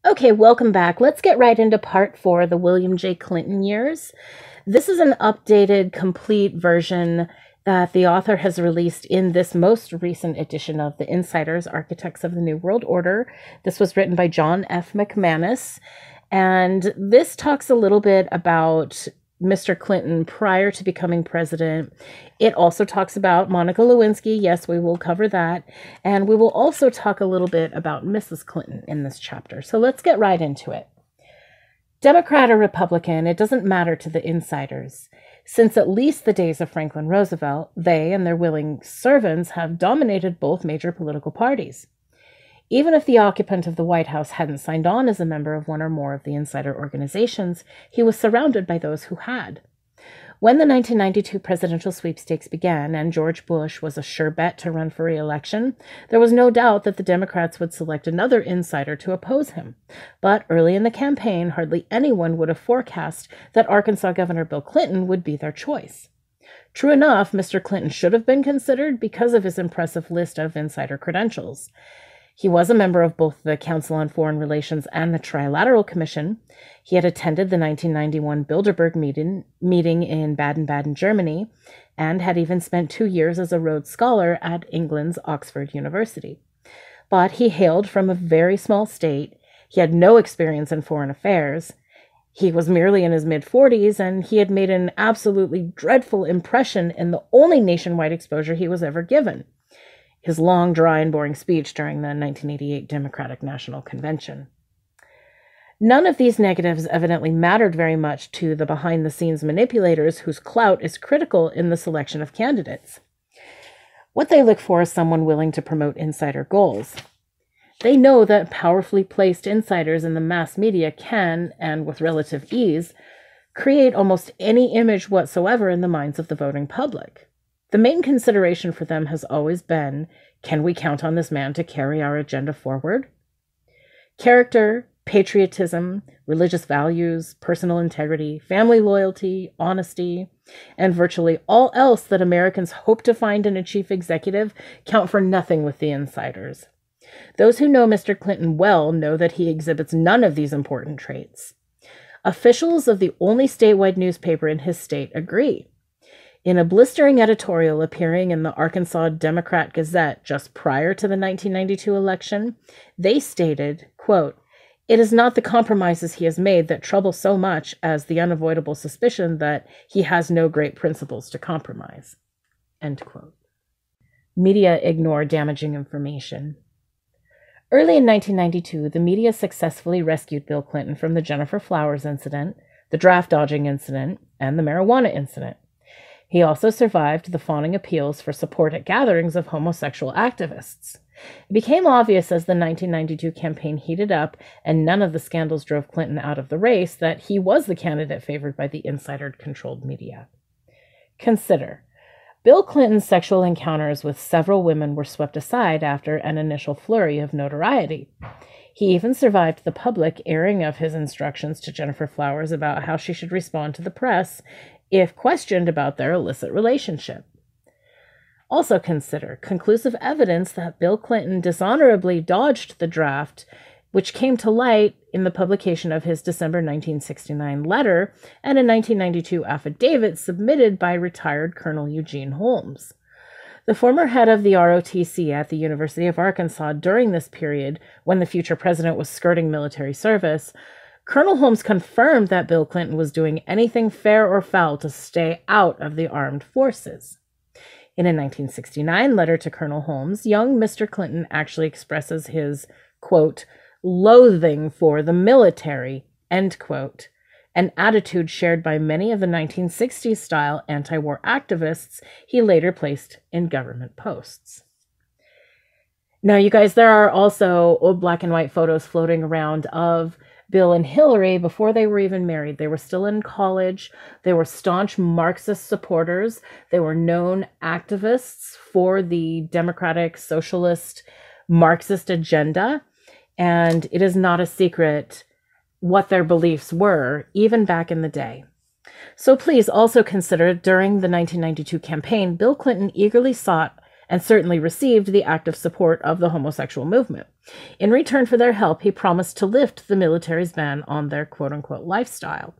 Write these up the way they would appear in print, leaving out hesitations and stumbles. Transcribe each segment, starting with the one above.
Okay, welcome back. Let's get right into part 4, the William J. Clinton years. This is an updated, complete version that the author has released in this most recent edition of The Insiders, Architects of the New World Order. This was written by John F. McManus, and this talks a little bit about Mr. Clinton prior to becoming president. It also talks about Monica Lewinsky. Yes, we will cover that. And we will also talk a little bit about Mrs. Clinton in this chapter. So let's get right into it. Democrat or Republican, it doesn't matter to the insiders. Since at least the days of Franklin Roosevelt, they and their willing servants have dominated both major political parties. Even if the occupant of the White House hadn't signed on as a member of one or more of the insider organizations, he was surrounded by those who had. When the 1992 presidential sweepstakes began and George Bush was a sure bet to run for re-election, there was no doubt that the Democrats would select another insider to oppose him. But early in the campaign, hardly anyone would have forecast that Arkansas Governor Bill Clinton would be their choice. True enough, Mr. Clinton should have been considered because of his impressive list of insider credentials. He was a member of both the Council on Foreign Relations and the Trilateral Commission. He had attended the 1991 Bilderberg meeting in Baden-Baden, Germany, and had even spent 2 years as a Rhodes Scholar at England's Oxford University. But he hailed from a very small state. He had no experience in foreign affairs. He was merely in his mid-40s, and he had made an absolutely dreadful impression in the only nationwide exposure he was ever given: his long, dry, and boring speech during the 1988 Democratic National Convention. None of these negatives evidently mattered very much to the behind-the-scenes manipulators whose clout is critical in the selection of candidates. What they look for is someone willing to promote insider goals. They know that powerfully placed insiders in the mass media can, and with relative ease, create almost any image whatsoever in the minds of the voting public. The main consideration for them has always been, can we count on this man to carry our agenda forward? Character, patriotism, religious values, personal integrity, family loyalty, honesty, and virtually all else that Americans hope to find in a chief executive count for nothing with the insiders. Those who know Mr. Clinton well know that he exhibits none of these important traits. Officials of the only statewide newspaper in his state agree. In a blistering editorial appearing in the Arkansas Democrat Gazette just prior to the 1992 election, they stated, quote, "It is not the compromises he has made that trouble so much as the unavoidable suspicion that he has no great principles to compromise." End quote. Media ignore damaging information. Early in 1992, the media successfully rescued Bill Clinton from the Gennifer Flowers incident, the draft dodging incident, and the marijuana incident. He also survived the fawning appeals for support at gatherings of homosexual activists. It became obvious as the 1992 campaign heated up and none of the scandals drove Clinton out of the race that he was the candidate favored by the insider-controlled media. Consider, Bill Clinton's sexual encounters with several women were swept aside after an initial flurry of notoriety. He even survived the public airing of his instructions to Gennifer Flowers about how she should respond to the press if questioned about their illicit relationship. Also consider conclusive evidence that Bill Clinton dishonorably dodged the draft, which came to light in the publication of his December 1969 letter and a 1992 affidavit submitted by retired Colonel Eugene Holmes. The former head of the ROTC at the University of Arkansas during this period, when the future president was skirting military service, Colonel Holmes confirmed that Bill Clinton was doing anything fair or foul to stay out of the armed forces. In a 1969 letter to Colonel Holmes, young Mr. Clinton actually expresses his, quote, loathing for the military, end quote, an attitude shared by many of the 1960s-style anti-war activists he later placed in government posts. Now, you guys, there are also old black and white photos floating around of Bill and Hillary before they were even married. They were still in college. They were staunch Marxist supporters. They were known activists for the democratic, socialist, Marxist agenda. And it is not a secret what their beliefs were, even back in the day. So please also consider during the 1992 campaign, Bill Clinton eagerly sought and certainly received the active support of the homosexual movement. In return for their help, he promised to lift the military's ban on their quote-unquote lifestyle.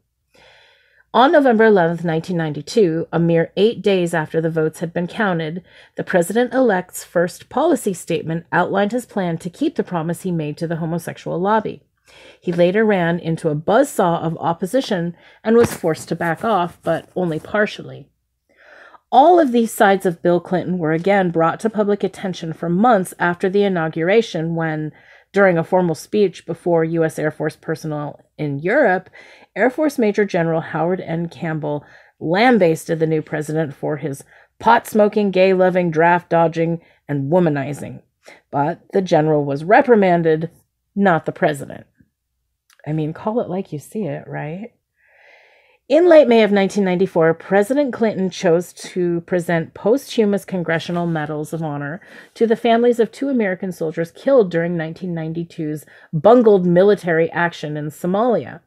On November 11, 1992, a mere 8 days after the votes had been counted, the president-elect's first policy statement outlined his plan to keep the promise he made to the homosexual lobby. He later ran into a buzzsaw of opposition and was forced to back off, but only partially. All of these sides of Bill Clinton were again brought to public attention for months after the inauguration when, during a formal speech before U.S. Air Force personnel in Europe, Air Force Major General Howard N. Campbell lambasted the new president for his pot-smoking, gay-loving, draft-dodging, and womanizing. But the general was reprimanded, not the president. I mean, call it like you see it, right? In late May of 1994, President Clinton chose to present posthumous Congressional Medals of Honor to the families of 2 American soldiers killed during 1992's bungled military action in Somalia.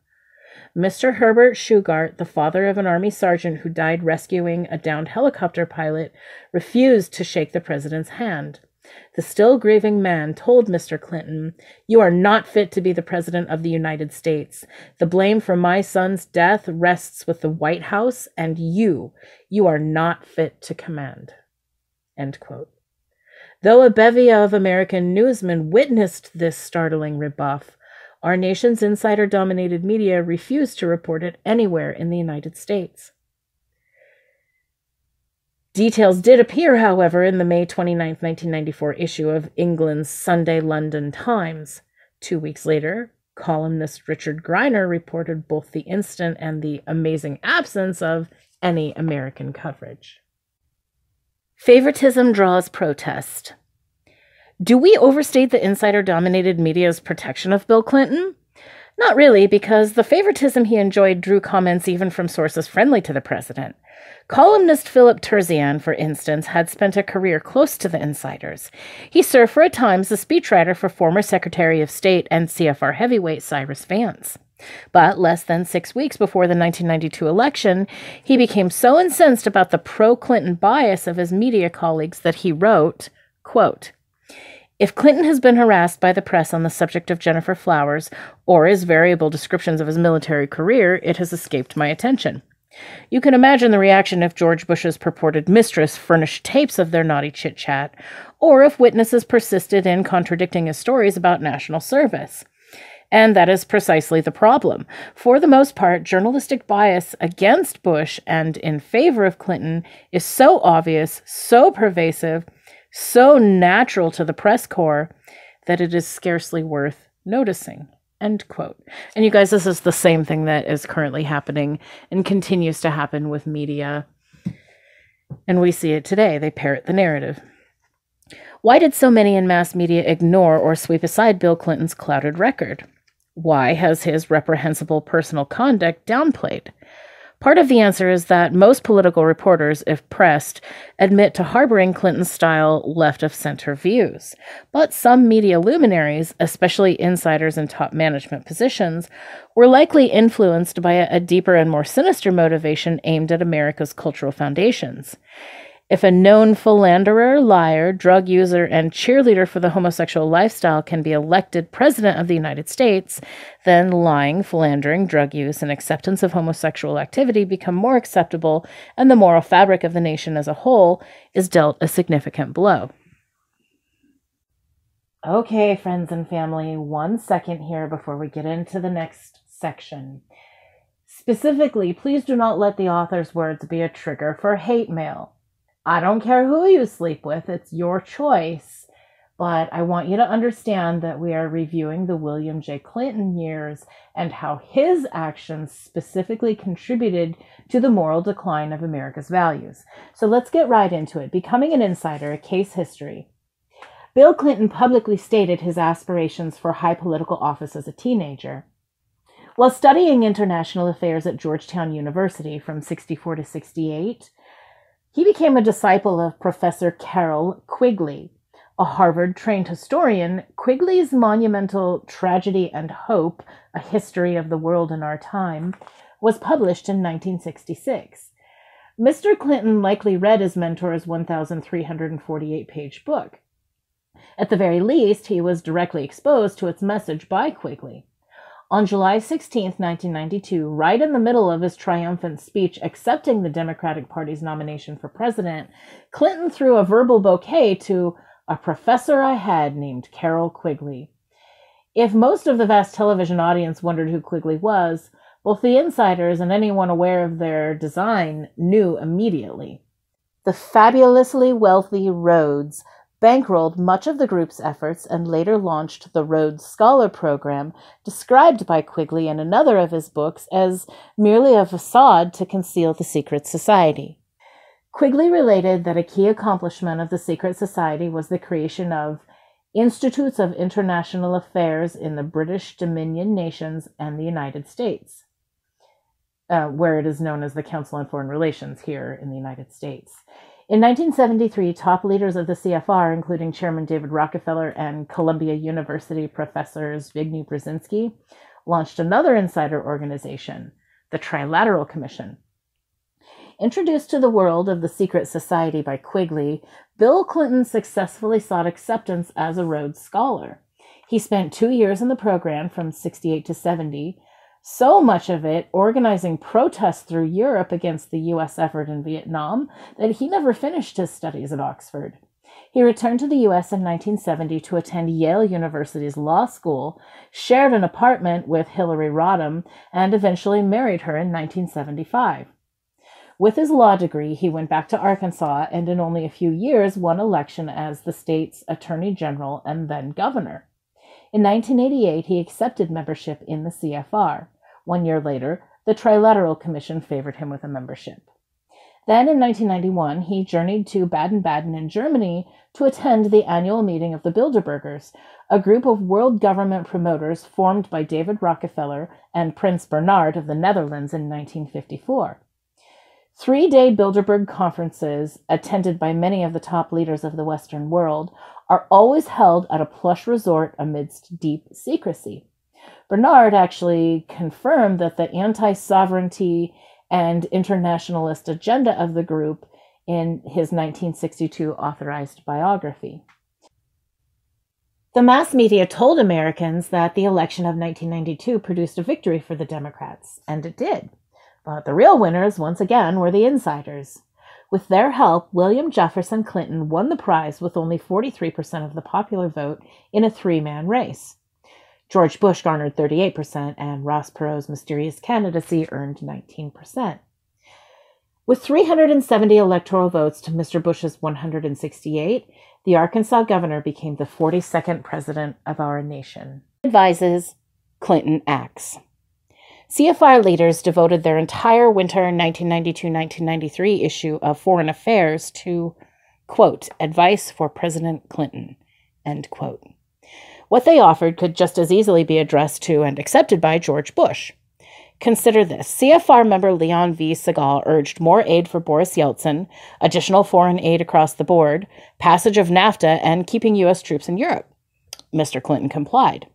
Mr. Herbert Shugart, the father of an Army sergeant who died rescuing a downed helicopter pilot, refused to shake the president's hand. The still grieving man told Mr. Clinton, "You are not fit to be the president of the United States. The blame for my son's death rests with the White House and you. You are not fit to command." End quote. Though a bevy of American newsmen witnessed this startling rebuff, our nation's insider-dominated media refused to report it anywhere in the United States. Details did appear, however, in the May 29, 1994 issue of England's Sunday London Times. 2 weeks later, columnist Richard Greiner reported both the instant and the amazing absence of any American coverage. Favoritism draws protest. Do we overstate the insider-dominated media's protection of Bill Clinton? Not really, because the favoritism he enjoyed drew comments even from sources friendly to the president. Columnist Philip Terzian, for instance, had spent a career close to the insiders. He served for a time as a speechwriter for former Secretary of State and CFR heavyweight Cyrus Vance. But less than 6 weeks before the 1992 election, he became so incensed about the pro-Clinton bias of his media colleagues that he wrote, quote, "If Clinton has been harassed by the press on the subject of Jennifer Flowers or his variable descriptions of his military career, it has escaped my attention. You can imagine the reaction if George Bush's purported mistress furnished tapes of their naughty chit-chat, or if witnesses persisted in contradicting his stories about national service. And that is precisely the problem. For the most part, journalistic bias against Bush and in favor of Clinton is so obvious, so pervasive, so natural to the press corps that it is scarcely worth noticing." End quote. And you guys, this is the same thing that is currently happening and continues to happen with media. And we see it today. They parrot the narrative. Why did so many in mass media ignore or sweep aside Bill Clinton's clouded record? Why has his reprehensible personal conduct downplayed? Part of the answer is that most political reporters, if pressed, admit to harboring Clinton-style left-of-center views. But some media luminaries, especially insiders in top management positions, were likely influenced by a deeper and more sinister motivation aimed at America's cultural foundations. If a known philanderer, liar, drug user, and cheerleader for the homosexual lifestyle can be elected president of the United States, then lying, philandering, drug use, and acceptance of homosexual activity become more acceptable, and the moral fabric of the nation as a whole is dealt a significant blow. Okay, friends and family, 1 second here before we get into the next section. Specifically, please do not let the author's words be a trigger for hate mail. I don't care who you sleep with, it's your choice, but I want you to understand that we are reviewing the William J. Clinton years and how his actions specifically contributed to the moral decline of America's values. So let's get right into it. Becoming an Insider, a case history. Bill Clinton publicly stated his aspirations for high political office as a teenager. While studying international affairs at Georgetown University from 1964 to 1968, he became a disciple of Professor Carroll Quigley. A Harvard-trained historian, Quigley's monumental Tragedy and Hope, A History of the World in Our Time, was published in 1966. Mr. Clinton likely read his mentor's 1,348-page book. At the very least, he was directly exposed to its message by Quigley. On July 16, 1992, right in the middle of his triumphant speech accepting the Democratic Party's nomination for president, Clinton threw a verbal bouquet to a professor I had named Carroll Quigley. If most of the vast television audience wondered who Quigley was, both the insiders and anyone aware of their design knew immediately. The fabulously wealthy Rhodes bankrolled much of the group's efforts and later launched the Rhodes Scholar Program, described by Quigley in another of his books as merely a facade to conceal the secret society. Quigley related that a key accomplishment of the secret society was the creation of Institutes of International Affairs in the British Dominion nations and the United States, where it is known as the Council on Foreign Relations here in the United States. In 1973, top leaders of the CFR, including Chairman David Rockefeller and Columbia University professors Zbigniew Brzezinski, launched another insider organization, the Trilateral Commission. Introduced to the world of the secret society by Quigley, Bill Clinton successfully sought acceptance as a Rhodes Scholar. He spent 2 years in the program from 68 to 70, so much of it organizing protests through Europe against the U.S. effort in Vietnam that he never finished his studies at Oxford. He returned to the U.S. in 1970 to attend Yale University's law school, shared an apartment with Hillary Rodham, and eventually married her in 1975. With his law degree, he went back to Arkansas and in only a few years won election as the state's attorney general and then governor. In 1988, he accepted membership in the CFR. 1 year later, the Trilateral Commission favored him with a membership. Then, in 1991, he journeyed to Baden-Baden in Germany to attend the annual meeting of the Bilderbergers, a group of world government promoters formed by David Rockefeller and Prince Bernhard of the Netherlands in 1954. 3-day Bilderberg conferences, attended by many of the top leaders of the Western world, are always held at a plush resort amidst deep secrecy. Bernhard actually confirmed that the anti-sovereignty and internationalist agenda of the group in his 1962 authorized biography. The mass media told Americans that the election of 1992 produced a victory for the Democrats, and it did. But the real winners, once again, were the insiders. With their help, William Jefferson Clinton won the prize with only 43% of the popular vote in a 3-man race. George Bush garnered 38%, and Ross Perot's mysterious candidacy earned 19%. With 370 electoral votes to Mr. Bush's 168, the Arkansas governor became the 42nd president of our nation. Advises, Clinton acts. CFR leaders devoted their entire winter 1992-1993 issue of Foreign Affairs to, quote, advice for President Clinton, end quote. What they offered could just as easily be addressed to and accepted by George Bush. Consider this. CFR member Leon V. Segal urged more aid for Boris Yeltsin, additional foreign aid across the board, passage of NAFTA, and keeping U.S. troops in Europe. Mr. Clinton complied.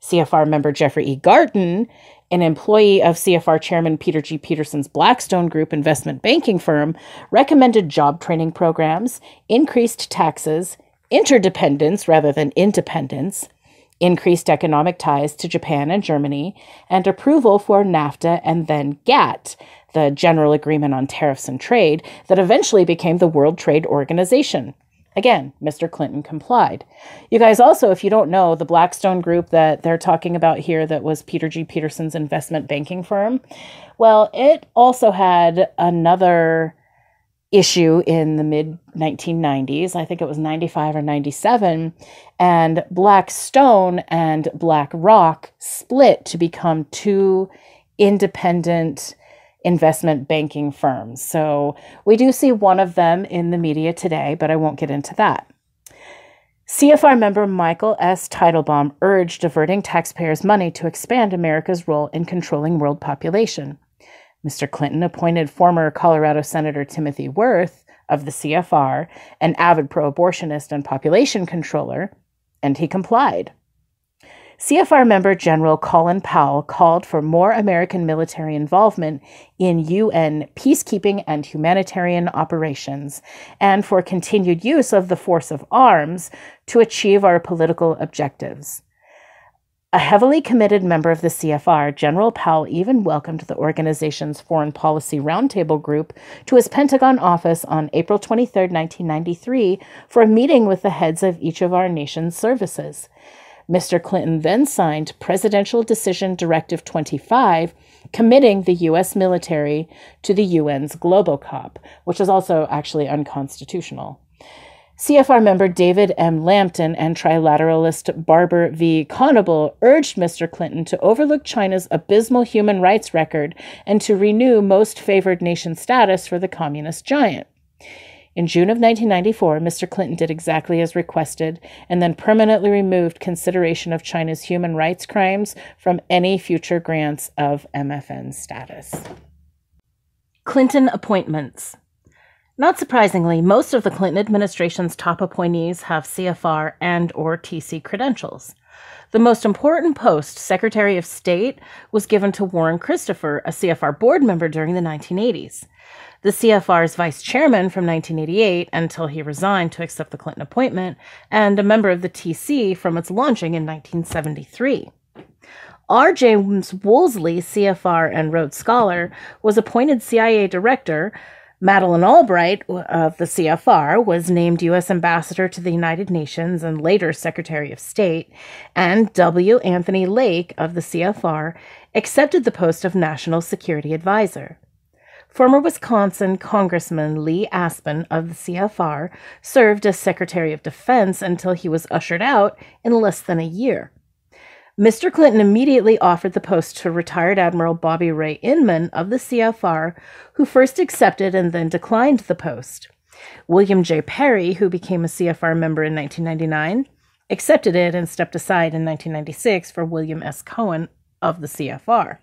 CFR member Jeffrey E. Garten, an employee of CFR chairman Peter G. Peterson's Blackstone Group investment banking firm, recommended job training programs, increased taxes, interdependence rather than independence, increased economic ties to Japan and Germany, and approval for NAFTA and then GATT, the General Agreement on Tariffs and Trade, that eventually became the World Trade Organization. Again, Mr. Clinton complied. You guys also, if you don't know, the Blackstone Group that they're talking about here that was Peter G. Peterson's investment banking firm, well, it also had another issue in the mid-1990s. I think it was 95 or 97. And Blackstone and BlackRock split to become two independent investment banking firms. So we do see one of them in the media today, but I won't get into that. CFR member Michael S. Teitelbaum urged diverting taxpayers' money to expand America's role in controlling world population. Mr. Clinton appointed former Colorado Senator Timothy Worth of the CFR, an avid pro-abortionist and population controller, and he complied. CFR member General Colin Powell called for more American military involvement in UN peacekeeping and humanitarian operations, and for continued use of the force of arms to achieve our political objectives. A heavily committed member of the CFR, General Powell even welcomed the organization's Foreign Policy Roundtable Group to his Pentagon office on April 23, 1993, for a meeting with the heads of each of our nation's services. Mr. Clinton then signed Presidential Decision Directive 25, committing the U.S. military to the UN's Globocop, which is also actually unconstitutional. CFR member David M. Lampton and trilateralist Barbara V. Conable urged Mr. Clinton to overlook China's abysmal human rights record and to renew most favored nation status for the communist giant. In June of 1994, Mr. Clinton did exactly as requested and then permanently removed consideration of China's human rights crimes from any future grants of MFN status. Clinton appointments. Not surprisingly, most of the Clinton administration's top appointees have CFR and or TC credentials. The most important post, Secretary of State, was given to Warren Christopher, a CFR board member during the 1980s. The CFR's vice chairman from 1988 until he resigned to accept the Clinton appointment, and a member of the TC from its launching in 1973. R. James Woolsey, CFR and Rhodes Scholar, was appointed CIA director. Madeleine Albright of the CFR was named U.S. Ambassador to the United Nations and later Secretary of State, and W. Anthony Lake of the CFR accepted the post of National Security Advisor. Former Wisconsin Congressman Lee Aspen of the CFR served as Secretary of Defense until he was ushered out in less than a year. Mr. Clinton immediately offered the post to retired Admiral Bobby Ray Inman of the CFR, who first accepted and then declined the post. William J. Perry, who became a CFR member in 1999, accepted it and stepped aside in 1996 for William S. Cohen of the CFR.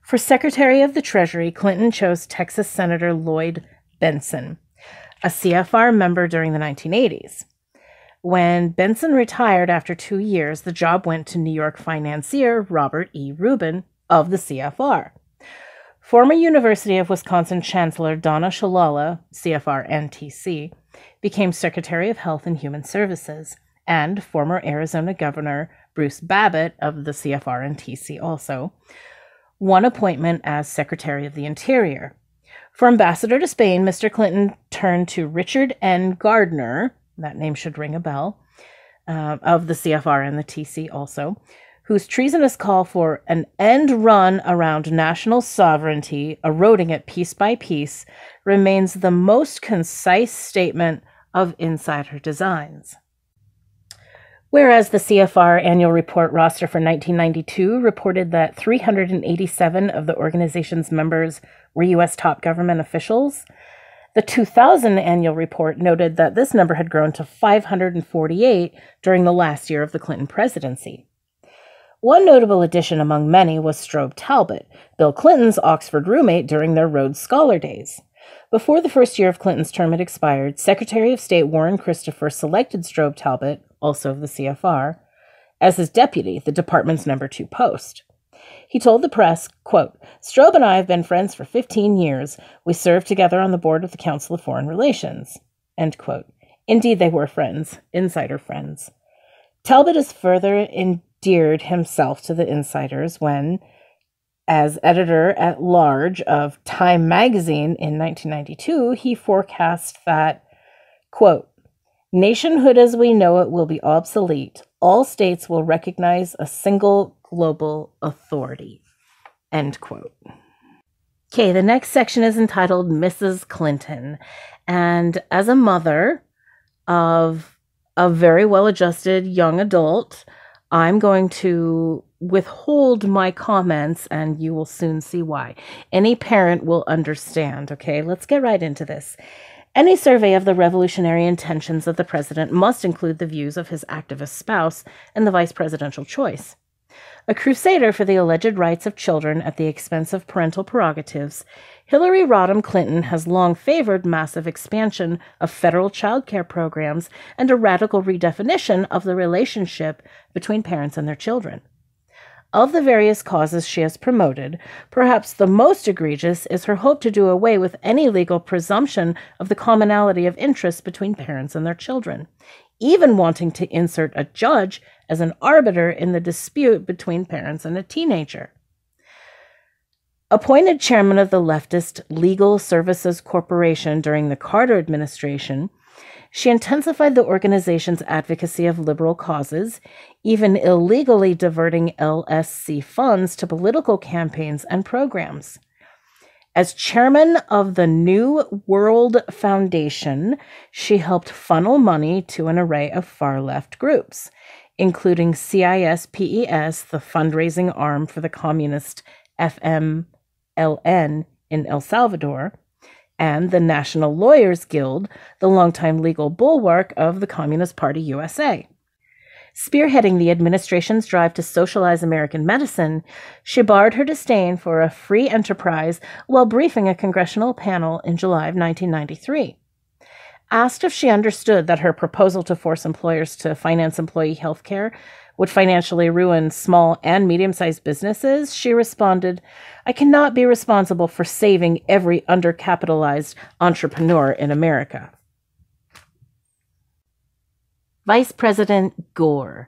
For Secretary of the Treasury, Clinton chose Texas Senator Lloyd Benson, a CFR member during the 1980s. When Benson retired after 2 years, the job went to New York financier Robert E. Rubin of the CFR. Former University of Wisconsin Chancellor Donna Shalala, CFR and TC, became Secretary of Health and Human Services, and former Arizona Governor Bruce Babbitt of the CFR and TC also, one appointment as Secretary of the Interior. For ambassador to Spain, Mr. Clinton turned to Richard N. Gardner, that name should ring a bell, of the CFR and the TC also, whose treasonous call for an end run around national sovereignty, eroding it piece by piece, remains the most concise statement of insider designs. Whereas the CFR annual report roster for 1992 reported that 387 of the organization's members were U.S. top government officials, the 2000 annual report noted that this number had grown to 548 during the last year of the Clinton presidency. One notable addition among many was Strobe Talbott, Bill Clinton's Oxford roommate during their Rhodes Scholar days. Before the first year of Clinton's term had expired, Secretary of State Warren Christopher selected Strobe Talbott, also of the CFR, as his deputy, the department's number 2 post. He told the press, quote, "Strobe and I have been friends for 15 years. We served together on the board of the Council of Foreign Relations." End quote. Indeed, they were friends, insider friends. Talbot has further endeared himself to the insiders when, as editor-at-large of Time magazine in 1992, he forecast that, quote, "Nationhood as we know it will be obsolete. All states will recognize a single global authority." End quote. Okay, the next section is entitled Mrs. Clinton. And as a mother of a very well-adjusted young adult, I'm going to withhold my comments, and you will soon see why. Any parent will understand, okay? Let's get right into this. Any survey of the revolutionary intentions of the president must include the views of his activist spouse and the vice presidential choice. A crusader for the alleged rights of children at the expense of parental prerogatives, Hillary Rodham Clinton has long favored massive expansion of federal child care programs and a radical redefinition of the relationship between parents and their children. Of the various causes she has promoted, perhaps the most egregious is her hope to do away with any legal presumption of the commonality of interest between parents and their children, even wanting to insert a judge as an arbiter in the dispute between parents and a teenager. Appointed chairman of the leftist Legal Services Corporation during the Carter administration, she intensified the organization's advocacy of liberal causes, even illegally diverting LSC funds to political campaigns and programs. As chairman of the New World Foundation, she helped funnel money to an array of far-left groups, including CISPES, the fundraising arm for the communist FMLN in El Salvador, and the National Lawyers Guild, the longtime legal bulwark of the Communist Party USA. Spearheading the administration's drive to socialize American medicine, she barred her disdain for a free enterprise while briefing a congressional panel in July of 1993. Asked if she understood that her proposal to force employers to finance employee health care would financially ruin small and medium-sized businesses, she responded, "I cannot be responsible for saving every undercapitalized entrepreneur in America." Vice President Gore.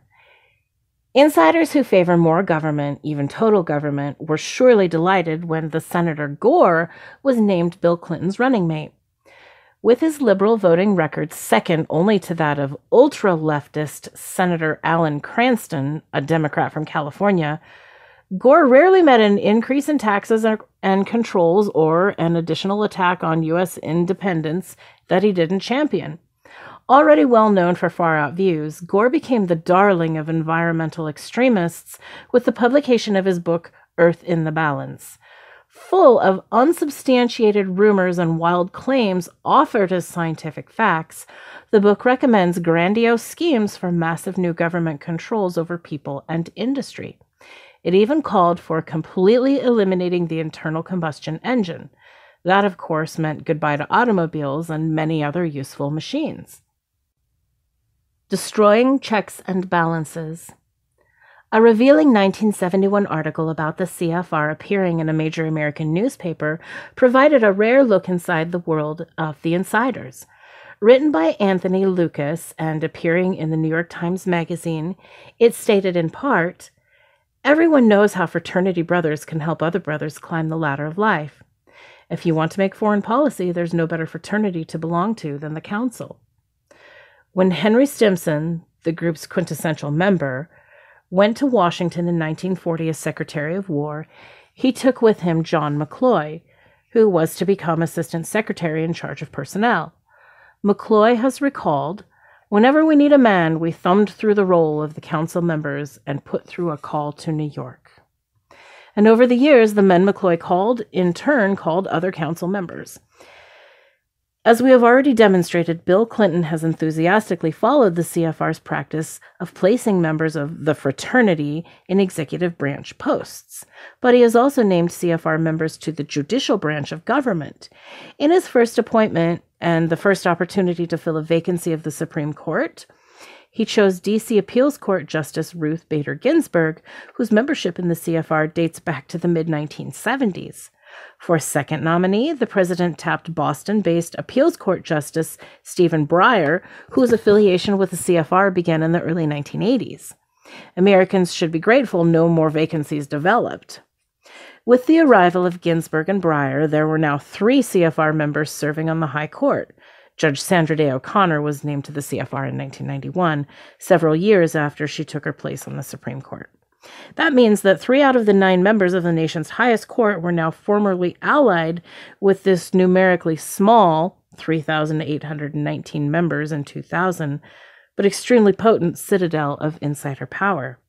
Insiders who favor more government, even total government, were surely delighted when the Senator Gore was named Bill Clinton's running mate. With his liberal voting record second only to that of ultra-leftist Senator Alan Cranston, a Democrat from California, Gore rarely met an increase in taxes and controls or an additional attack on U.S. independence that he didn't champion. Already well known for far-out views, Gore became the darling of environmental extremists with the publication of his book, Earth in the Balance. Full of unsubstantiated rumors and wild claims offered as scientific facts, the book recommends grandiose schemes for massive new government controls over people and industry. It even called for completely eliminating the internal combustion engine. That, of course, meant goodbye to automobiles and many other useful machines. Destroying checks and balances. A revealing 1971 article about the CFR appearing in a major American newspaper provided a rare look inside the world of the insiders. Written by Anthony Lucas and appearing in the New York Times Magazine, it stated in part, "Everyone knows how fraternity brothers can help other brothers climb the ladder of life. If you want to make foreign policy, there's no better fraternity to belong to than the Council." When Henry Stimson, the group's quintessential member, went to Washington in 1940 as Secretary of War, he took with him John McCloy, who was to become Assistant Secretary in charge of personnel. McCloy has recalled, "Whenever we need a man, we thumbed through the roll of the council members and put through a call to New York." And over the years, the men McCloy called, in turn, called other council members. As we have already demonstrated, Bill Clinton has enthusiastically followed the CFR's practice of placing members of the fraternity in executive branch posts, but he has also named CFR members to the judicial branch of government. In his first appointment and the first opportunity to fill a vacancy of the Supreme Court, he chose D.C. Appeals Court Justice Ruth Bader Ginsburg, whose membership in the CFR dates back to the mid-1970s. For a second nominee, the president tapped Boston-based appeals court justice Stephen Breyer, whose affiliation with the CFR began in the early 1980s. Americans should be grateful no more vacancies developed. With the arrival of Ginsburg and Breyer, there were now 3 CFR members serving on the High Court. Judge Sandra Day O'Connor was named to the CFR in 1991, several years after she took her place on the Supreme Court. That means that 3 out of the 9 members of the nation's highest court were now formerly allied with this numerically small 3,819 members in 2000, but extremely potent citadel of insider power.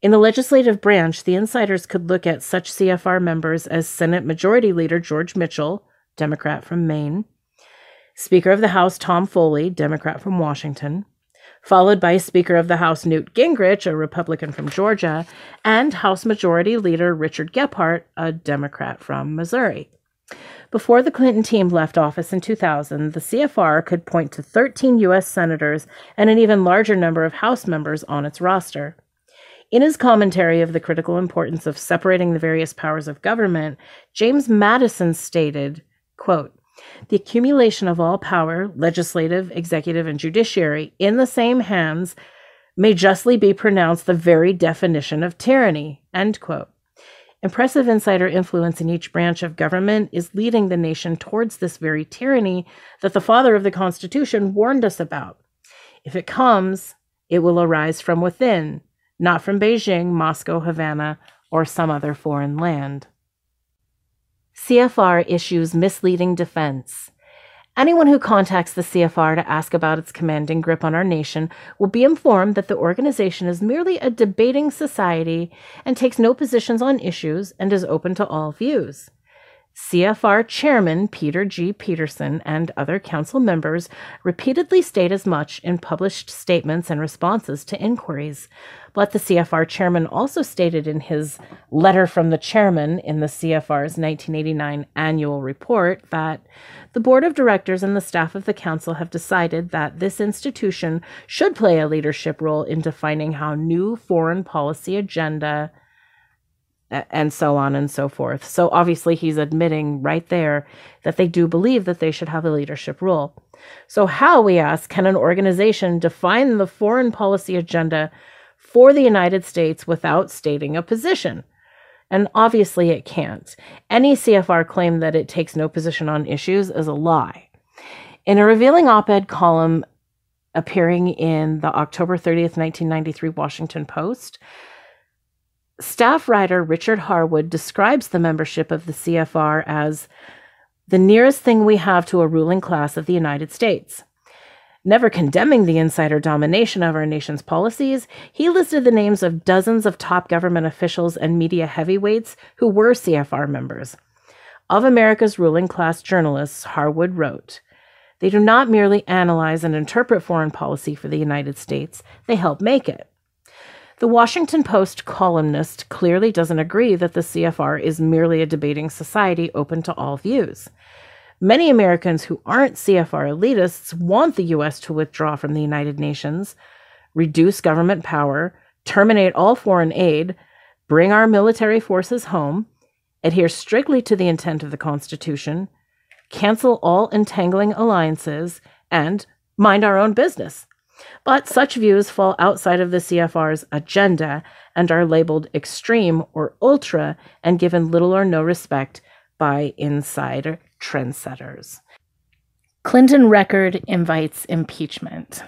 In the legislative branch, the insiders could look at such CFR members as Senate Majority Leader George Mitchell, Democrat from Maine, Speaker of the House Tom Foley, Democrat from Washington, followed by Speaker of the House Newt Gingrich, a Republican from Georgia, and House Majority Leader Richard Gephardt, a Democrat from Missouri. Before the Clinton team left office in 2000, the CFR could point to 13 U.S. senators and an even larger number of House members on its roster. In his commentary of the critical importance of separating the various powers of government, James Madison stated, quote, "The accumulation of all power, legislative, executive, and judiciary, in the same hands may justly be pronounced the very definition of tyranny," end quote. Impressive insider influence in each branch of government is leading the nation towards this very tyranny that the father of the Constitution warned us about. If it comes, it will arise from within, not from Beijing, Moscow, Havana, or some other foreign land. CFR issues misleading defense. Anyone who contacts the CFR to ask about its commanding grip on our nation will be informed that the organization is merely a debating society and takes no positions on issues and is open to all views. CFR Chairman Peter G. Peterson and other council members repeatedly state as much in published statements and responses to inquiries. But the CFR Chairman also stated in his letter from the Chairman in the CFR's 1989 annual report that the Board of Directors and the staff of the Council have decided that this institution should play a leadership role in defining how new foreign policy agenda and so on and so forth. So obviously he's admitting right there that they do believe that they should have a leadership role. So how, we ask, can an organization define the foreign policy agenda for the United States without stating a position? And obviously it can't. Any CFR claim that it takes no position on issues is a lie. In a revealing op-ed column appearing in the October 30th, 1993 Washington Post, staff writer Richard Harwood describes the membership of the CFR as the nearest thing we have to a ruling class of the United States. Never condemning the insider domination of our nation's policies, he listed the names of dozens of top government officials and media heavyweights who were CFR members. Of America's ruling class journalists, Harwood wrote, "They do not merely analyze and interpret foreign policy for the United States, they help make it." The Washington Post columnist clearly doesn't agree that the CFR is merely a debating society open to all views. Many Americans who aren't CFR elitists want the U.S. to withdraw from the United Nations, reduce government power, terminate all foreign aid, bring our military forces home, adhere strictly to the intent of the Constitution, cancel all entangling alliances, and mind our own business. But such views fall outside of the CFR's agenda and are labeled extreme or ultra and given little or no respect by insider trendsetters. Clinton record invites impeachment.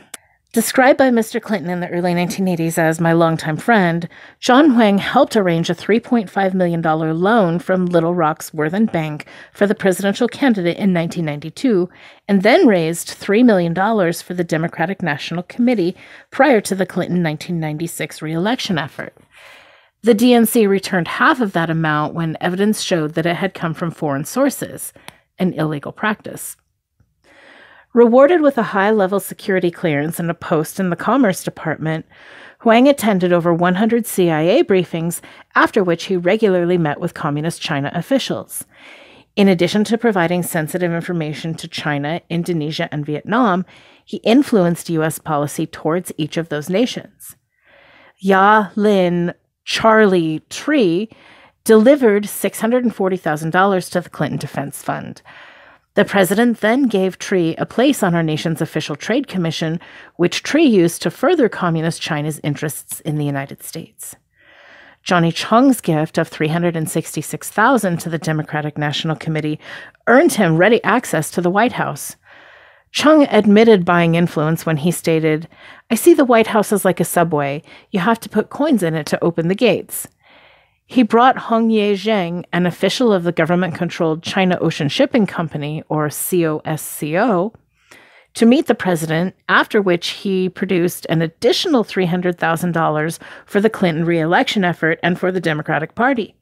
Described by Mr. Clinton in the early 1980s as my longtime friend, John Huang helped arrange a $3.5 million loan from Little Rock's Worthen Bank for the presidential candidate in 1992, and then raised $3 million for the Democratic National Committee prior to the Clinton 1996 re-election effort. The DNC returned half of that amount when evidence showed that it had come from foreign sources, an illegal practice. Rewarded with a high-level security clearance and a post in the Commerce Department, Huang attended over 100 CIA briefings, after which he regularly met with Communist China officials. In addition to providing sensitive information to China, Indonesia, and Vietnam, he influenced U.S. policy towards each of those nations. Ya Lin Charlie Tree delivered $640,000 to the Clinton Defense Fund. The president then gave Tree a place on our nation's official trade commission, which Tree used to further Communist China's interests in the United States. Johnny Chung's gift of $366,000 to the Democratic National Committee earned him ready access to the White House. Chung admitted buying influence when he stated, "I see the White House as like a subway. You have to put coins in it to open the gates." He brought Hong Ye Zheng, an official of the government-controlled China Ocean Shipping Company, or COSCO, to meet the president, after which he produced an additional $300,000 for the Clinton re-election effort and for the Democratic Party.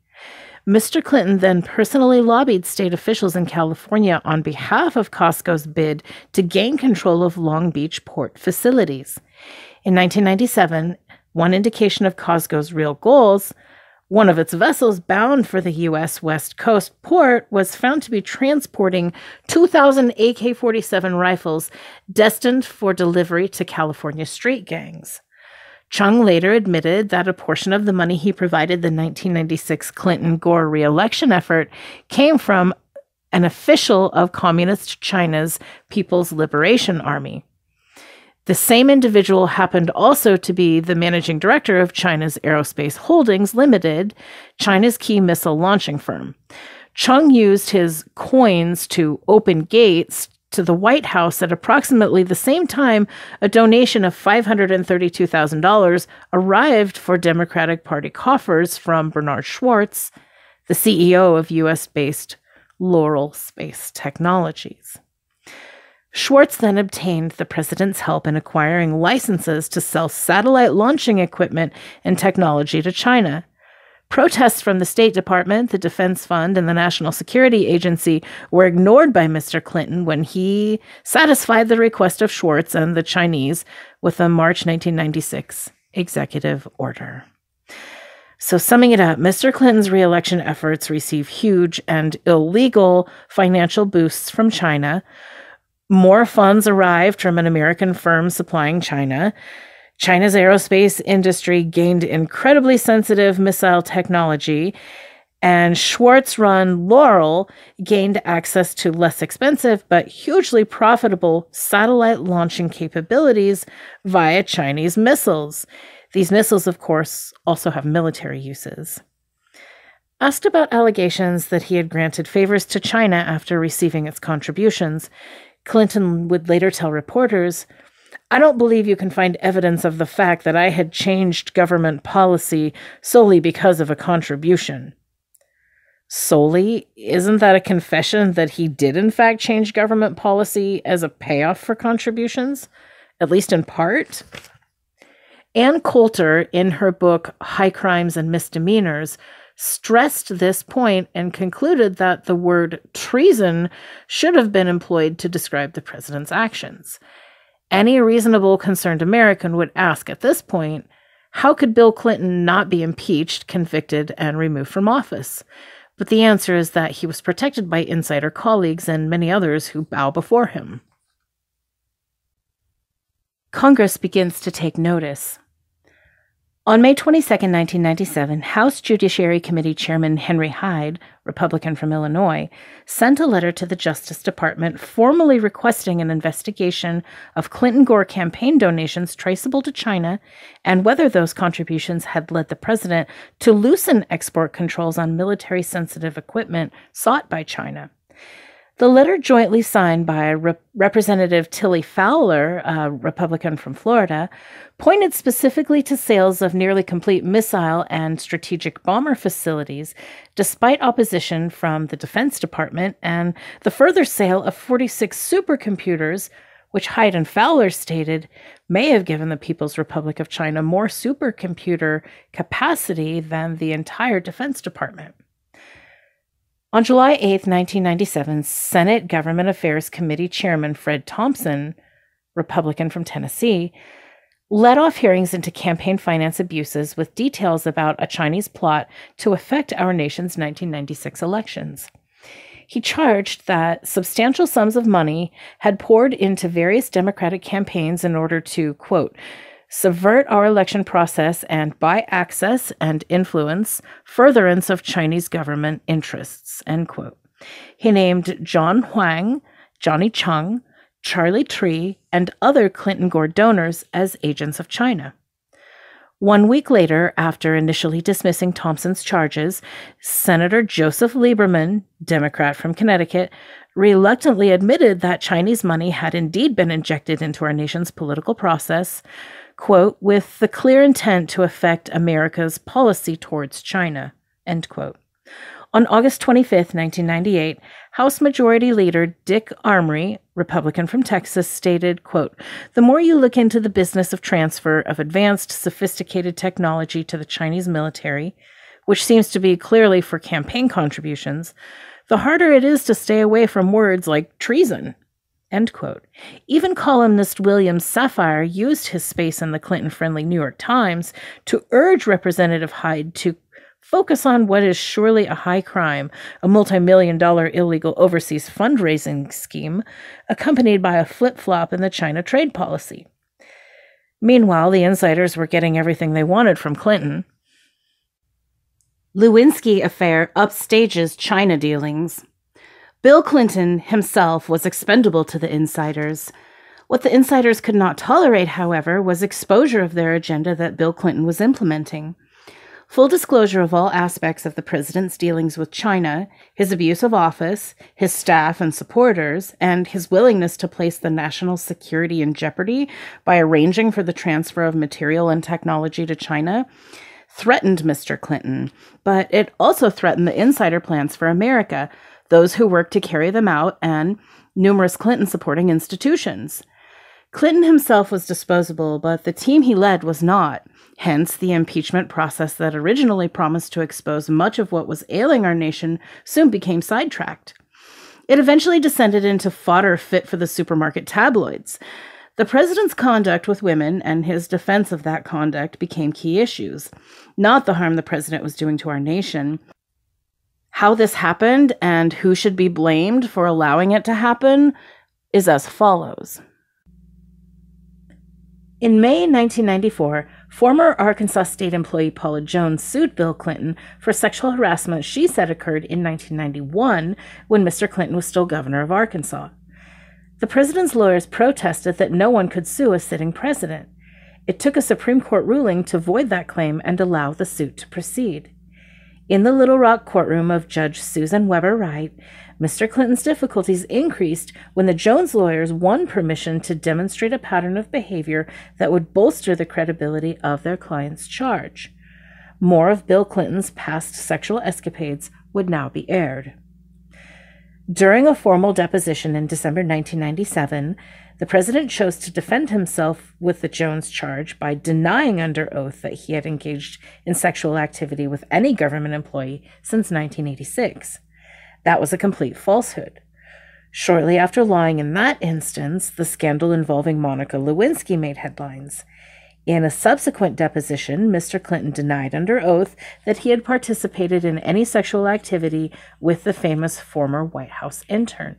Mr. Clinton then personally lobbied state officials in California on behalf of Costco's bid to gain control of Long Beach port facilities. In 1997, one indication of Costco's real goals One of its vessels bound for the U.S. West Coast port was found to be transporting 2,000 AK-47 rifles destined for delivery to California street gangs. Chung later admitted that a portion of the money he provided the 1996 Clinton-Gore re-election effort came from an official of Communist China's People's Liberation Army. The same individual happened also to be the managing director of China's Aerospace Holdings Limited, China's key missile launching firm. Chung used his coins to open gates to the White House at approximately the same time a donation of $532,000 arrived for Democratic Party coffers from Bernard Schwartz, the CEO of U.S.-based Laurel Space Technologies. Schwartz then obtained the president's help in acquiring licenses to sell satellite launching equipment and technology to China. Protests from the State Department, the Defense Fund, and the National Security Agency were ignored by Mr. Clinton when he satisfied the request of Schwartz and the Chinese with a March 1996 executive order. So summing it up, Mr. Clinton's re-election efforts receive huge and illegal financial boosts from China. More funds arrived from an American firm supplying China. China's aerospace industry gained incredibly sensitive missile technology, and Schwartz-run Laurel gained access to less expensive but hugely profitable satellite launching capabilities via Chinese missiles. These missiles, of course, also have military uses. Asked about allegations that he had granted favors to China after receiving its contributions, Clinton would later tell reporters, "I don't believe you can find evidence of the fact that I had changed government policy solely because of a contribution." Solely? Isn't that a confession that he did in fact change government policy as a payoff for contributions? At least in part? Ann Coulter, in her book High Crimes and Misdemeanors, stressed this point and concluded that the word treason should have been employed to describe the president's actions. Any reasonable concerned American would ask at this point, how could Bill Clinton not be impeached, convicted, and removed from office? But the answer is that he was protected by insider colleagues and many others who bow before him. Congress begins to take notice. On May 22, 1997, House Judiciary Committee Chairman Henry Hyde, Republican from Illinois, sent a letter to the Justice Department formally requesting an investigation of Clinton-Gore campaign donations traceable to China and whether those contributions had led the president to loosen export controls on military-sensitive equipment sought by China. The letter, jointly signed by Representative Tilly Fowler, a Republican from Florida, pointed specifically to sales of nearly complete missile and strategic bomber facilities, despite opposition from the Defense Department, and the further sale of 46 supercomputers, which Hyde and Fowler stated may have given the People's Republic of China more supercomputer capacity than the entire Defense Department. On July 8, 1997, Senate Government Affairs Committee Chairman Fred Thompson, Republican from Tennessee, led off hearings into campaign finance abuses with details about a Chinese plot to affect our nation's 1996 elections. He charged that substantial sums of money had poured into various Democratic campaigns in order to, quote, subvert our election process and by access and influence furtherance of Chinese government interests, end quote. He named John Huang, Johnny Chung, Charlie Tree, and other Clinton-Gore donors as agents of China. 1 week later, after initially dismissing Thompson's charges, Senator Joseph Lieberman, Democrat from Connecticut, reluctantly admitted that Chinese money had indeed been injected into our nation's political process, quote, with the clear intent to affect America's policy towards China, end quote. On August 25, 1998, House Majority Leader Dick Armory, Republican from Texas, stated, quote, the more you look into the business of transfer of advanced, sophisticated technology to the Chinese military, which seems to be clearly for campaign contributions, the harder it is to stay away from words like treason, end quote. Even columnist William Safire used his space in the Clinton-friendly New York Times to urge Representative Hyde to, focus on what is surely a high crime, a multi-million-dollar illegal overseas fundraising scheme, accompanied by a flip-flop in the China trade policy. Meanwhile, the insiders were getting everything they wanted from Clinton. Lewinsky affair upstages China dealings. Bill Clinton himself was expendable to the insiders. What the insiders could not tolerate, however, was exposure of their agenda that Bill Clinton was implementing. Full disclosure of all aspects of the president's dealings with China, his abuse of office, his staff and supporters, and his willingness to place the national security in jeopardy by arranging for the transfer of material and technology to China, threatened Mr. Clinton, but it also threatened the insider plans for America, those who worked to carry them out, and numerous Clinton-supporting institutions. Clinton himself was disposable, but the team he led was not. Hence, the impeachment process that originally promised to expose much of what was ailing our nation soon became sidetracked. It eventually descended into fodder fit for the supermarket tabloids. The president's conduct with women and his defense of that conduct became key issues, not the harm the president was doing to our nation. How this happened and who should be blamed for allowing it to happen is as follows. In May 1994, former Arkansas state employee Paula Jones sued Bill Clinton for sexual harassment she said occurred in 1991 when Mr. Clinton was still governor of Arkansas. The president's lawyers protested that no one could sue a sitting president. It took a Supreme Court ruling to void that claim and allow the suit to proceed. In the Little Rock courtroom of Judge Susan Weber Wright, Mr. Clinton's difficulties increased when the Jones lawyers won permission to demonstrate a pattern of behavior that would bolster the credibility of their client's charge. More of Bill Clinton's past sexual escapades would now be aired. During a formal deposition in December 1997, the president chose to defend himself with the Jones charge by denying under oath that he had engaged in sexual activity with any government employee since 1986. That was a complete falsehood. Shortly after lying in that instance, the scandal involving Monica Lewinsky made headlines. In a subsequent deposition, Mr. Clinton denied under oath that he had participated in any sexual activity with the famous former White House intern.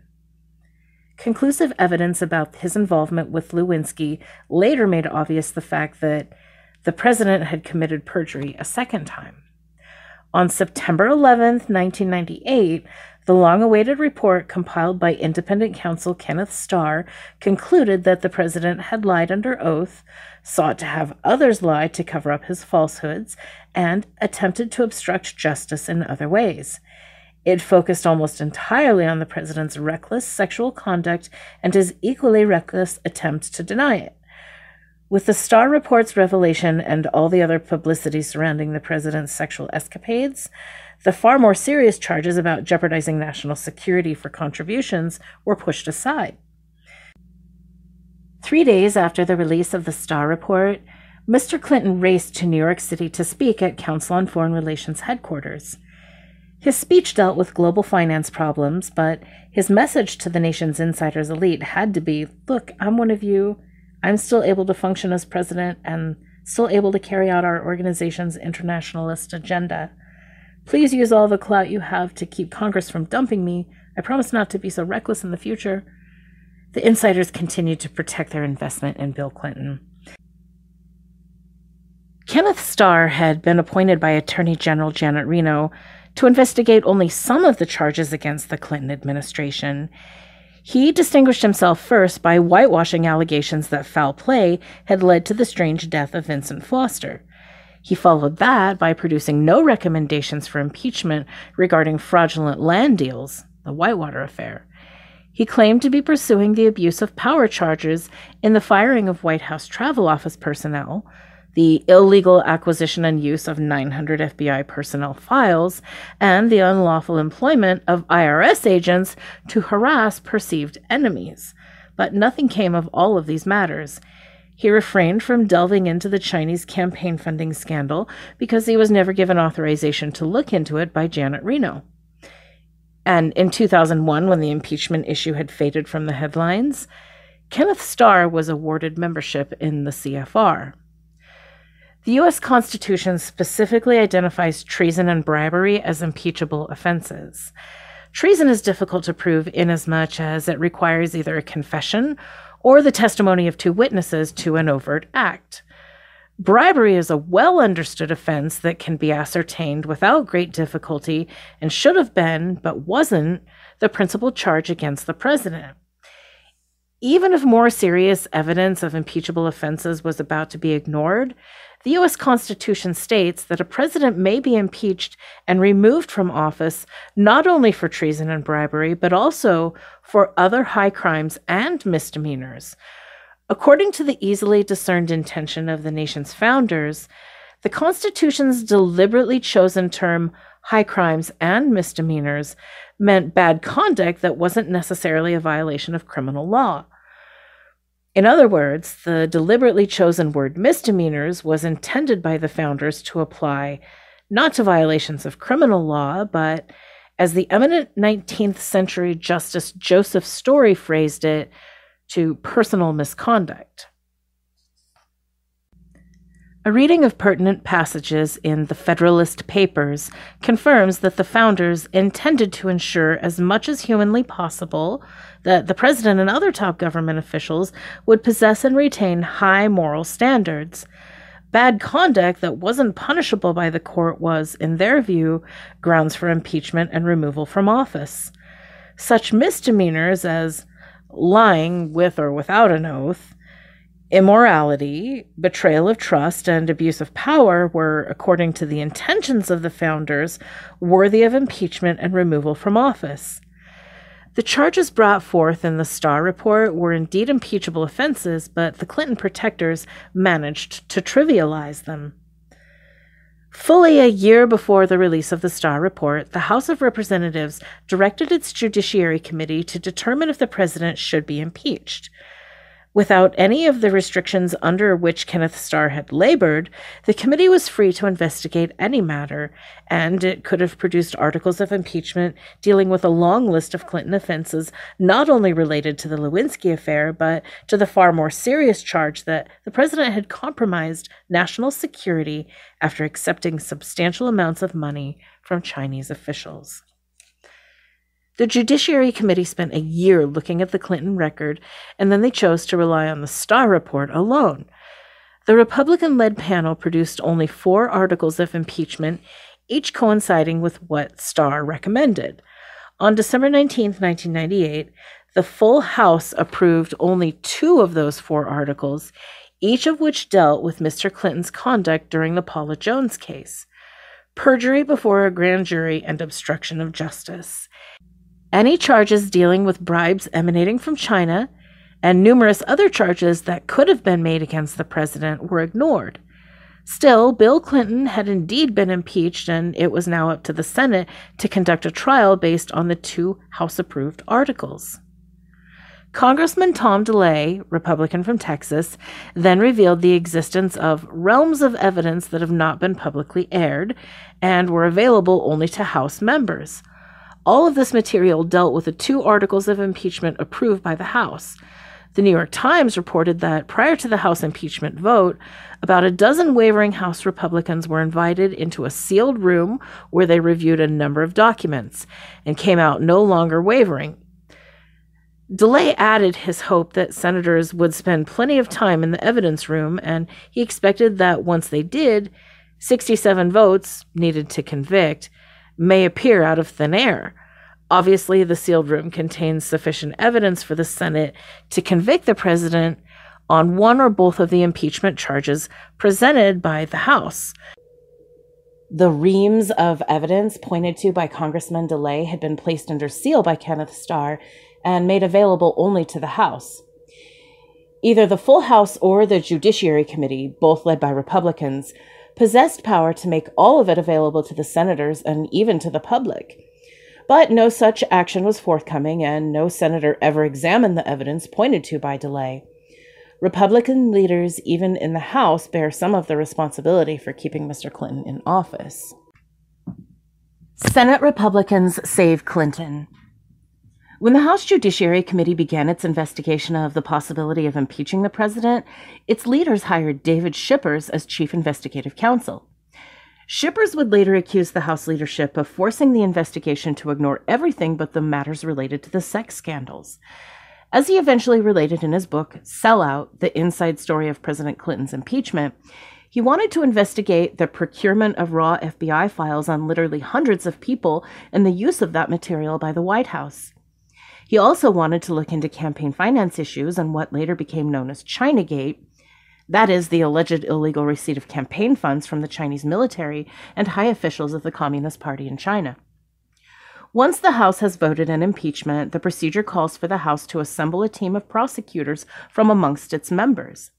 Conclusive evidence about his involvement with Lewinsky later made obvious the fact that the president had committed perjury a second time. On September 11, 1998, the long-awaited report compiled by independent counsel Kenneth Starr concluded that the president had lied under oath, sought to have others lie to cover up his falsehoods, and attempted to obstruct justice in other ways. It focused almost entirely on the president's reckless sexual conduct and his equally reckless attempt to deny it. With the Starr report's revelation and all the other publicity surrounding the president's sexual escapades, the far more serious charges about jeopardizing national security for contributions were pushed aside. 3 days after the release of the Starr report, Mr. Clinton raced to New York City to speak at Council on Foreign Relations headquarters. His speech dealt with global finance problems, but his message to the nation's insiders elite had to be, look, I'm one of you. I'm still able to function as president and still able to carry out our organization's internationalist agenda. Please use all the clout you have to keep Congress from dumping me. I promise not to be so reckless in the future. The insiders continued to protect their investment in Bill Clinton. Kenneth Starr had been appointed by Attorney General Janet Reno to investigate only some of the charges against the Clinton administration. He distinguished himself first by whitewashing allegations that foul play had led to the strange death of Vincent Foster. He followed that by producing no recommendations for impeachment regarding fraudulent land deals, the Whitewater affair. He claimed to be pursuing the abuse of power charges in the firing of White House travel office personnel, the illegal acquisition and use of 900 FBI personnel files, and the unlawful employment of IRS agents to harass perceived enemies. But nothing came of all of these matters. He refrained from delving into the Chinese campaign funding scandal because he was never given authorization to look into it by Janet Reno. And in 2001, when the impeachment issue had faded from the headlines, Kenneth Starr was awarded membership in the CFR. The U.S. Constitution specifically identifies treason and bribery as impeachable offenses. Treason is difficult to prove inasmuch as it requires either a confession or the testimony of two witnesses to an overt act. Bribery is a well-understood offense that can be ascertained without great difficulty and should have been, but wasn't, the principal charge against the president. Even if more serious evidence of impeachable offenses was about to be ignored, the U.S. Constitution states that a president may be impeached and removed from office not only for treason and bribery, but also for other high crimes and misdemeanors. According to the easily discerned intention of the nation's founders, the Constitution's deliberately chosen term high crimes and misdemeanors meant bad conduct that wasn't necessarily a violation of criminal law. In other words, the deliberately chosen word misdemeanors was intended by the founders to apply not to violations of criminal law, but, as the eminent 19th century Justice Joseph Story phrased it, to personal misconduct. A reading of pertinent passages in the Federalist Papers confirms that the founders intended to ensure as much as humanly possible that the president and other top government officials would possess and retain high moral standards. Bad conduct that wasn't punishable by the court was, in their view, grounds for impeachment and removal from office. Such misdemeanors as lying with or without an oath, immorality, betrayal of trust, and abuse of power were, according to the intentions of the founders, worthy of impeachment and removal from office. The charges brought forth in the Starr Report were indeed impeachable offenses, but the Clinton protectors managed to trivialize them. Fully a year before the release of the Starr Report, the House of Representatives directed its Judiciary Committee to determine if the president should be impeached. Without any of the restrictions under which Kenneth Starr had labored, the committee was free to investigate any matter, and it could have produced articles of impeachment dealing with a long list of Clinton offenses not only related to the Lewinsky affair, but to the far more serious charge that the president had compromised national security after accepting substantial amounts of money from Chinese officials. The Judiciary Committee spent a year looking at the Clinton record, and then they chose to rely on the Starr Report alone. The Republican-led panel produced only 4 articles of impeachment, each coinciding with what Starr recommended. On December 19, 1998, the full House approved only 2 of those 4 articles, each of which dealt with Mr. Clinton's conduct during the Paula Jones case: perjury before a grand jury and obstruction of justice. Any charges dealing with bribes emanating from China and numerous other charges that could have been made against the president were ignored. Still, Bill Clinton had indeed been impeached, and it was now up to the Senate to conduct a trial based on the 2 House-approved articles. Congressman Tom DeLay, Republican from Texas, then revealed the existence of realms of evidence that have not been publicly aired and were available only to House members. All of this material dealt with the 2 articles of impeachment approved by the House. The New York Times reported that prior to the House impeachment vote, about a dozen wavering House Republicans were invited into a sealed room where they reviewed a number of documents and came out no longer wavering. DeLay added his hope that senators would spend plenty of time in the evidence room, and he expected that once they did, 67 votes needed to convict may appear out of thin air. Obviously, the sealed room contains sufficient evidence for the Senate to convict the president on one or both of the impeachment charges presented by the House. The reams of evidence pointed to by Congressman DeLay had been placed under seal by Kenneth Starr and made available only to the House. Either the full House or the Judiciary Committee, both led by Republicans, possessed power to make all of it available to the senators and even to the public. But no such action was forthcoming, and no senator ever examined the evidence pointed to by DeLay. Republican leaders, even in the House, bear some of the responsibility for keeping Mr. Clinton in office. Senate Republicans save Clinton. When the House Judiciary Committee began its investigation of the possibility of impeaching the president, its leaders hired David Shippers as chief investigative counsel. Shippers would later accuse the House leadership of forcing the investigation to ignore everything but the matters related to the sex scandals. As he eventually related in his book, Sellout, The Inside Story of President Clinton's Impeachment, he wanted to investigate the procurement of raw FBI files on literally hundreds of people and the use of that material by the White House. He also wanted to look into campaign finance issues and what later became known as Chinagate, that is, the alleged illegal receipt of campaign funds from the Chinese military and high officials of the Communist Party in China. Once the House has voted an impeachment, the procedure calls for the House to assemble a team of prosecutors from amongst its members.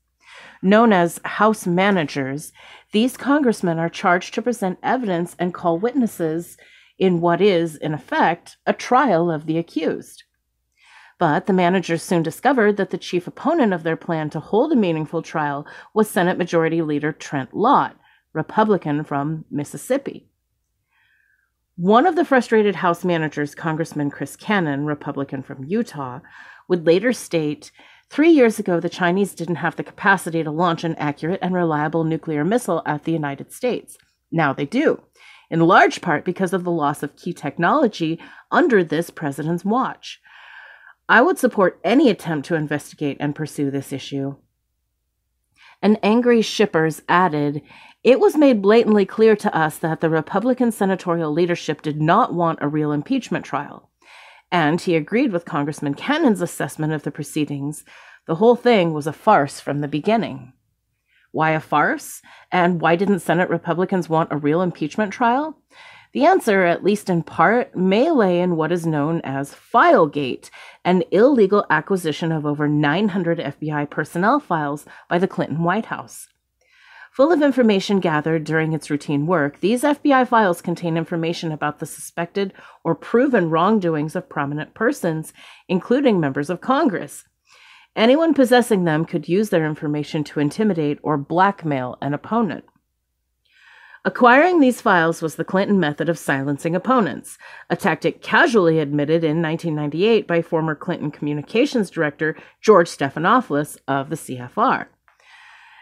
Known as House managers, these congressmen are charged to present evidence and call witnesses in what is, in effect, a trial of the accused. But the managers soon discovered that the chief opponent of their plan to hold a meaningful trial was Senate Majority Leader Trent Lott, Republican from Mississippi. One of the frustrated House managers, Congressman Chris Cannon, Republican from Utah, would later state, 3 years ago, the Chinese didn't have the capacity to launch an accurate and reliable nuclear missile at the United States. Now they do, in large part because of the loss of key technology under this president's watch. I would support any attempt to investigate and pursue this issue. An angry Shippers added, "It was made blatantly clear to us that the Republican senatorial leadership did not want a real impeachment trial." And he agreed with Congressman Cannon's assessment of the proceedings. The whole thing was a farce from the beginning. Why a farce? And why didn't Senate Republicans want a real impeachment trial? The answer, at least in part, may lay in what is known as Filegate, an illegal acquisition of over 900 FBI personnel files by the Clinton White House. Full of information gathered during its routine work, these FBI files contain information about the suspected or proven wrongdoings of prominent persons, including members of Congress. Anyone possessing them could use their information to intimidate or blackmail an opponent. Acquiring these files was the Clinton method of silencing opponents, a tactic casually admitted in 1998 by former Clinton communications director George Stephanopoulos of the CFR.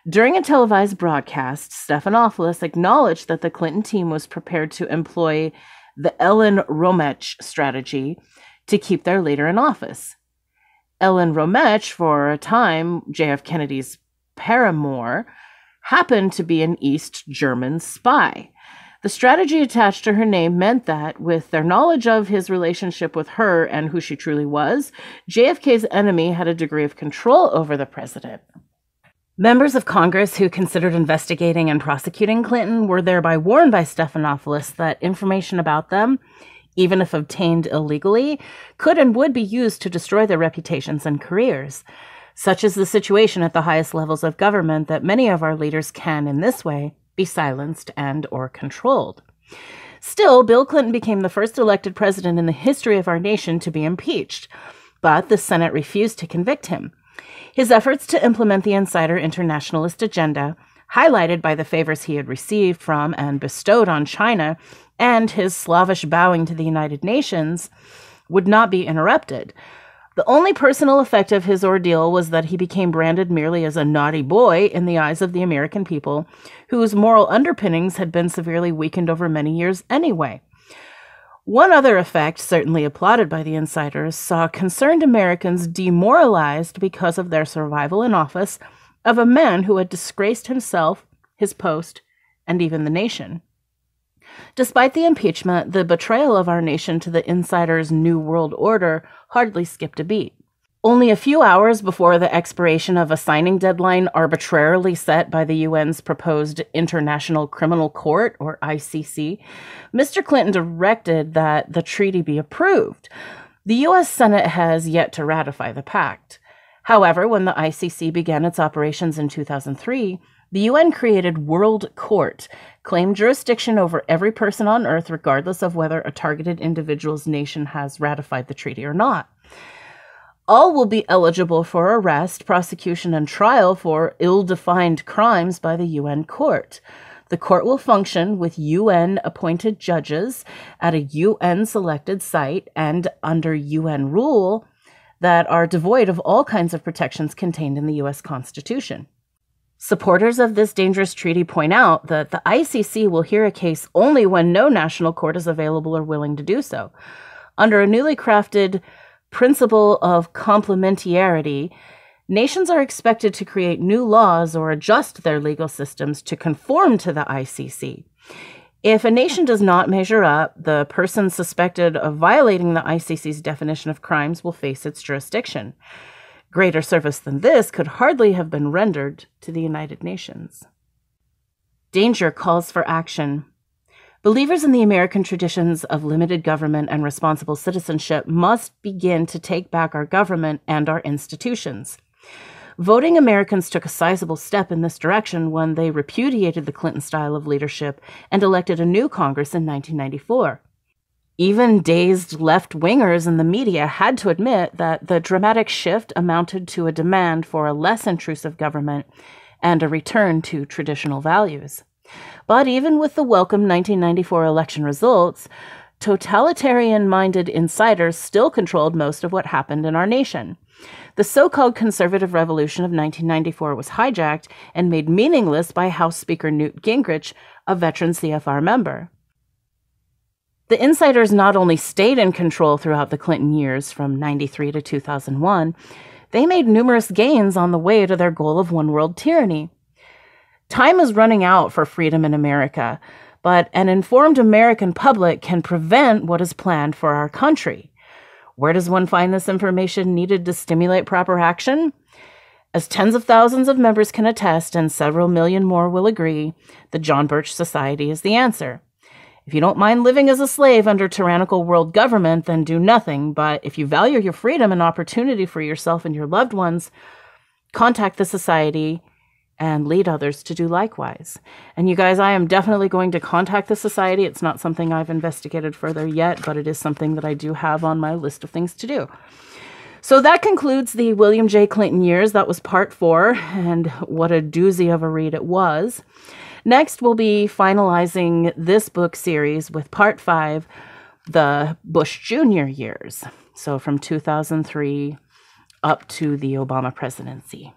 During a televised broadcast, Stephanopoulos acknowledged that the Clinton team was prepared to employ the Ellen Romech strategy to keep their leader in office. Ellen Romech, for a time J.F. Kennedy's paramour, happened to be an East German spy. The strategy attached to her name meant that, with their knowledge of his relationship with her and who she truly was, JFK's enemy had a degree of control over the president. Members of Congress who considered investigating and prosecuting Clinton were thereby warned by Stephanopoulos that information about them, even if obtained illegally, could and would be used to destroy their reputations and careers. Such is the situation at the highest levels of government that many of our leaders can, in this way, be silenced and or controlled. Still, Bill Clinton became the first elected president in the history of our nation to be impeached, but the Senate refused to convict him. His efforts to implement the insider internationalist agenda, highlighted by the favors he had received from and bestowed on China, and his slavish bowing to the United Nations, would not be interrupted. The only personal effect of his ordeal was that he became branded merely as a naughty boy in the eyes of the American people, whose moral underpinnings had been severely weakened over many years anyway. One other effect, certainly applauded by the insiders, saw concerned Americans demoralized because of their survival in office of a man who had disgraced himself, his post, and even the nation. Despite the impeachment, the betrayal of our nation to the insiders' New World Order hardly skipped a beat. Only a few hours before the expiration of a signing deadline arbitrarily set by the UN's proposed International Criminal Court, or ICC, Mr. Clinton directed that the treaty be approved. The U.S. Senate has yet to ratify the pact. However, when the ICC began its operations in 2003, the UN created World Court, claimed jurisdiction over every person on Earth regardless of whether a targeted individual's nation has ratified the treaty or not. All will be eligible for arrest, prosecution, and trial for ill-defined crimes by the UN court. The court will function with UN-appointed judges at a UN-selected site and under UN rule that are devoid of all kinds of protections contained in the U.S. Constitution. Supporters of this dangerous treaty point out that the ICC will hear a case only when no national court is available or willing to do so. Under a newly crafted principle of complementarity, nations are expected to create new laws or adjust their legal systems to conform to the ICC. If a nation does not measure up, the person suspected of violating the ICC's definition of crimes will face its jurisdiction. Greater service than this could hardly have been rendered to the United Nations. Danger calls for action. Believers in the American traditions of limited government and responsible citizenship must begin to take back our government and our institutions. Voting Americans took a sizable step in this direction when they repudiated the Clinton style of leadership and elected a new Congress in 1994. Even dazed left-wingers in the media had to admit that the dramatic shift amounted to a demand for a less intrusive government and a return to traditional values. But even with the welcome 1994 election results, totalitarian-minded insiders still controlled most of what happened in our nation. The so-called conservative revolution of 1994 was hijacked and made meaningless by House Speaker Newt Gingrich, a veteran CFR member. The insiders not only stayed in control throughout the Clinton years from 93 to 2001, they made numerous gains on the way to their goal of one-world tyranny. Time is running out for freedom in America, but an informed American public can prevent what is planned for our country. Where does one find this information needed to stimulate proper action? As tens of thousands of members can attest, and several million more will agree, the John Birch Society is the answer. If you don't mind living as a slave under tyrannical world government, then do nothing. But if you value your freedom and opportunity for yourself and your loved ones, contact the society and lead others to do likewise. And you guys, I am definitely going to contact the society. It's not something I've investigated further yet, but it is something that I do have on my list of things to do. So that concludes the William J. Clinton years. That was part 4, and what a doozy of a read it was. Next, we'll be finalizing this book series with part 5, the Bush Jr. years. So from 2003 up to the Obama presidency.